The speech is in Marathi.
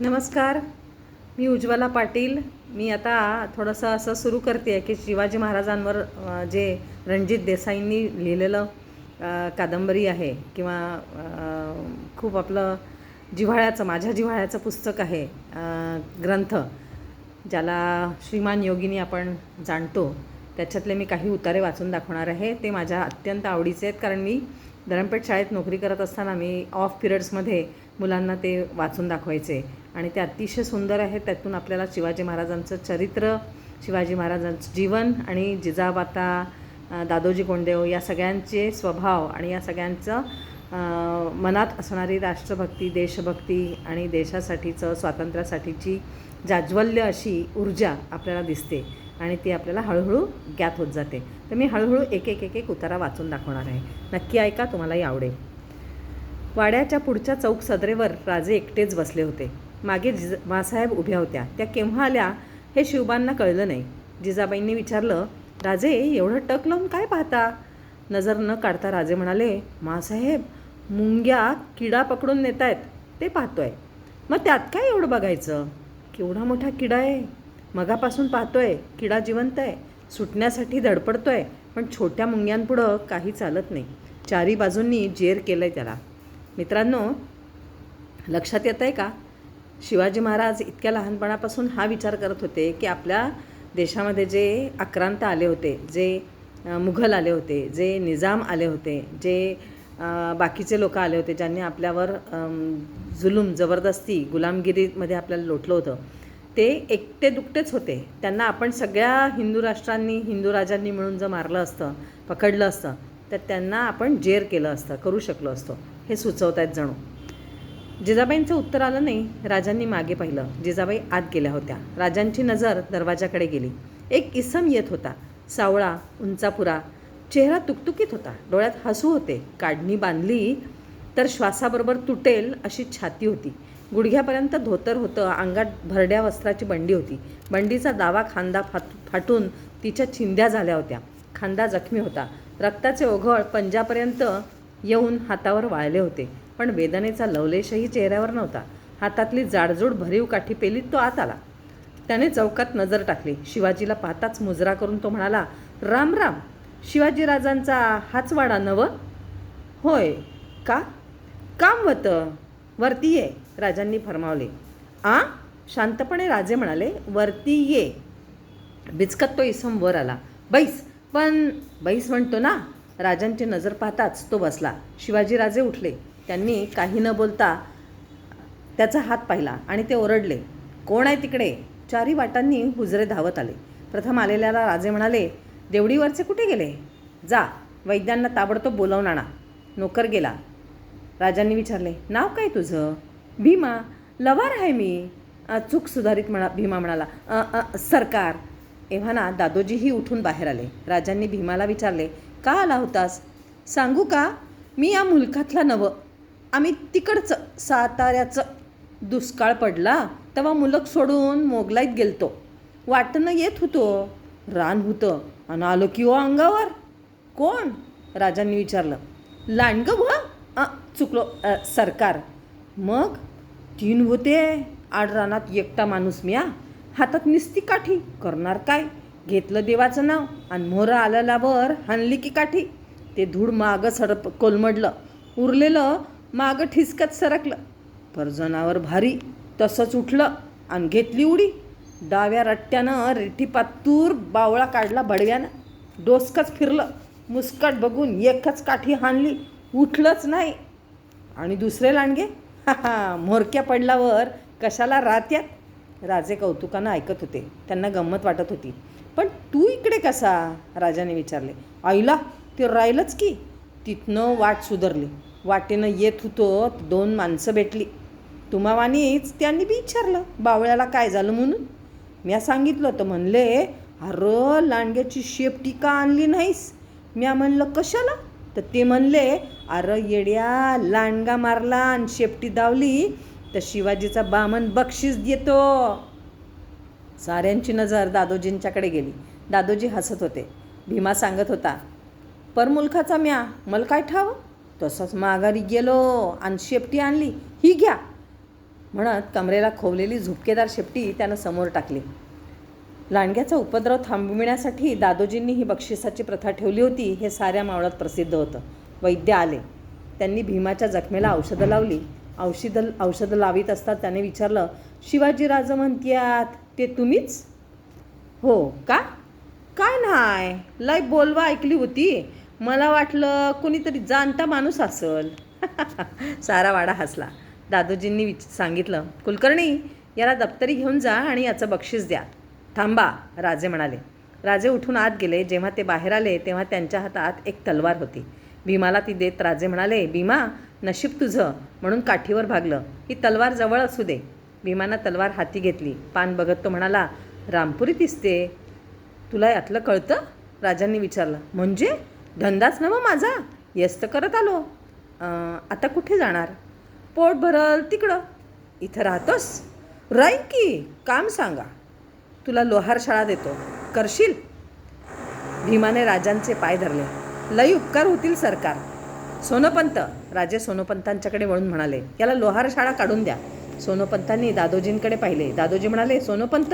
नमस्कार. मी उज्ज्वला पाटील. मी आता थोडंसं असं सुरू करते आहे की शिवाजी महाराजांवर जे रणजित देसाईंनी लिहिलेलं कादंबरी आहे किंवा खूप आपलं माझ्या जिव्हाळ्याचं पुस्तक आहे, ग्रंथ, ज्याला श्रीमान योगिनी आपण जाणतो. त्याच्यातले मी काही उतारे वाचून दाखवणार आहे. ते माझ्या अत्यंत आवडीचे आहेत, कारण मी धरमपेठ शाळेत नोकरी करत असताना मी ऑफ पिरियड्समध्ये मुलांना ते वाचून दाखवायचे आणि ते अतिशय सुंदर आहे. त्यातून आपल्याला शिवाजी महाराजांचं चरित्र, शिवाजी महाराजांचं जीवन आणि जिजाबाता, दादोजी कोंडदेव या सगळ्यांचे स्वभाव आणि या सगळ्यांचं मनात असणारी राष्ट्रभक्ती, देशभक्ती आणि देशासाठीचं, स्वातंत्र्यासाठीची जाज्वल्य अशी ऊर्जा आपल्याला दिसते आणि ती आपल्याला हळूहळू ज्ञात होत जाते. तर मी हळूहळू एक एक एक एक उतारा वाचून दाखवणार आहे. नक्की ऐका, तुम्हालाही आवडेल. वाड्याच्या पुढच्या चौक सदरेवर राजे एकटेच बसले होते. मागे मासाहेब उभ्या होत्या. त्या केव्हा आल्या हे शिवबांना कळलं नाही. जिजाबाईंनी विचारलं, राजे एवढं टक लावून काय पाहता? नजर न काढता राजे म्हणाले, मासाहेब, मुंग्या किडा पकडून नेत आहेत, ते पाहतोय. मग त्यात काय एवढं बघायचं? केवढा मोठा किडा आहे, मगापासून पाहतोय. किडा जिवंत आहे, सुटण्यासाठी धडपडतोय, पण छोट्या मुंग्यांपुढं काही चालत नाही. चारी बाजूंनी जेर केलंय त्याला. मित्रांनो, लक्षात येत आहे का? शिवाजी महाराज इतक्या लहानपणापासून हा विचार करत होते की आपल्या देशामध्ये जे आक्रांत आले होते, जे मुघल आले होते, जे निजाम आले होते, जे बाकीचे लोक आले होते, ज्यांनी आपल्यावर जुलूम, जबरदस्ती, गुलामगिरीमध्ये आपल्याला लोटलं होतं, ते एकटे दुकटेच होते. त्यांना आपण सगळ्या हिंदू राष्ट्रांनी, हिंदू राजांनी मिळून जर मारलं असतं, पकडलं असतं, तर त्यांना आपण जेर केलं असतं, करू शकलो असतो, हे सुचवत आहेत जणू. जिजाबाईंचं उत्तर आलं नाही. राजांनी मागे पाहिलं. जिजाबाई आत गेल्या होत्या. राजांची नजर दरवाजाकडे गेली. एक इसम येत होता. सावळा, उंचापुरा, चेहरा तुकतुकीत होता. डोळ्यात हसू होते. काढणी बांधली तर श्वासाबरोबर तुटेल अशी छाती होती. गुडघ्यापर्यंत धोतर होतं. अंगात भरड्या वस्त्राची बंडी होती. बंडीचा दावा खांदा फाटून तिच्या चिंध्या झाल्या होत्या. खांदा जखमी होता. रक्ताचे ओघळ पंजापर्यंत येऊन हातावर वाळले होते, पण वेदनेचा लवलेशही चेहऱ्यावर नव्हता. हातातली जाडजूड भरीव काठी पेलीत तो आत आला. त्याने चौकात नजर टाकली. शिवाजीला पाहताच मुजरा करून तो म्हणाला, राम राम. शिवाजीराजांचा हाच वाडा नव? होय का? काम होतं, वरती ये, राजांनी फरमावले. आ? शांतपणे राजे म्हणाले, वरती ये. बिचकत तो इसम वर आला. बैस. पण बैस म्हणतो ना. राजांची नजर पाहताच तो बसला. शिवाजीराजे उठले. त्यांनी काही न बोलता त्याचा हात पाहिला आणि ते ओरडले, कोण आहे तिकडे? चारी वाटांनी हुजरे धावत आले. प्रथम आलेल्याला राजे म्हणाले, देवडीवरचे कुठे गेले? जा, वैद्यांना ताबडतोब बोलावून आणा. नोकर गेला. राजांनी विचारले, नाव काय तुझं? भीमा. लवार आहे मी. चूक सुधारित भीमा म्हणाला, सरकार. एव्हाना दादोजीही उठून बाहेर आले. राजांनी भीमाला विचारले, का आला होतास? सांगू का? मी या मुलखातला नवं. आम्ही तिकडचं, साताऱ्याचं. दुष्काळ पडला तेव्हा मुलक सोडून मोगलाईत गेलतो. वाटणं येत होतो, रान होतं, आणि आलो की अंगावर. कोण? राजांनी विचारलं. लांडगं व चुकलो, सरकार. मग 3 होते. आड रानात एकटा माणूस म्या. हातात निस्ती काठी. करणार काय? घेतलं देवाचं नाव आणि मोहरा आल्यावर हाणली की काठी. ते धूळ मागं कोलमडलं. उरलेलं मागं ठिसकत सरकलं. परजनावर भारी तसंच उठलं आणि घेतली उडी. डाव्या रट्ट्यानं रेठीपातूर बावळा काढला बडव्यानं. डोसकच फिरलं. मुस्कट बघून एकच काठी हाणली. उठलंच नाही. आणि दुसरे लांडगे मोरक्या पडल्यावर कशाला राहत्यात? राजे कौतुकानं ऐकत होते. त्यांना गंमत वाटत होती. पण तू इकडे कसा? राजाने विचारले. आईला, ते राहिलंच की. तिथनं वाट सुधारली. वाटेनं येत होतो, 2 माणसं भेटली. तुम्हावानीच त्यांनी बी विचारलं, बावळ्याला काय झालं म्हणून. म्या सांगितलं तर म्हणले, अरे लांडग्याची शेपटी का आणली नाहीस? म्या म्हणलं, कशाला? तर ते म्हणले, अरे येड्या, लांडगा मारला आणि शेपटी दावली तर शिवाजीचा बामण बक्षीस देतो. साऱ्यांची नजर दादोजींच्याकडे गेली. दादोजी हसत होते. भीमा सांगत होता, परमुलखाचा म्या, मला काय ठाव? तसंच माघारी गेलो आणि शेपटी आणली. ही घ्या. म्हणत कमरेला खोवलेली झुपकेदार शेपटी त्यानं समोर टाकली. लांडग्याचा उपद्रव थांबविण्यासाठी दादोजींनी ही बक्षिसाची प्रथा ठेवली होती हे साऱ्या मावळात प्रसिद्ध होतं. वैद्य आले. त्यांनी भीमाच्या जखमेला औषधं लावली. औषधं लावीत असतात त्याने विचारलं, शिवाजीराजे म्हणत्यात ते तुम्हीच? हो का? काय नाही, लय बोलवा ऐकली होती. मला वाटलं कुणीतरी जाणता माणूस असल. सारा वाडा हसला. दादोजींनी सांगितलं, कुलकर्णी, याला दप्तरी घेऊन जा आणि याचं बक्षीस द्या. थांबा, राजे म्हणाले. राजे उठून आत गेले. जेव्हा ते बाहेर आले तेव्हा त्यांच्या हातात एक तलवार होती. भीमाला ती देत राजे म्हणाले, भीमा, नशीब तुझं म्हणून काठीवर भागलं. ही तलवार जवळ असू दे. भीमानं तलवार हाती घेतली. पान बघत तो म्हणाला, रामपुरी दिसते. तुला यातलं कळतं? राजांनी विचारलं. म्हणजे? धंदाच नव्ह माझा, यस्त करत आलो. आता कुठे जाणार? पोट भरल तिकडं. इथं राहतोस? राहीन की. काम सांगा. तुला लोहार शाळा देतो, करशील? भीमाने राजांचे पाय धरले. लई उपकार होतील सरकार. सोनोपंत, राजे सोनोपंतांच्याकडे वळून म्हणाले, याला लोहार शाळा काढून द्या. सोनोपंतांनी दादोजींकडे पाहिले. दादोजी म्हणाले, सोनोपंत,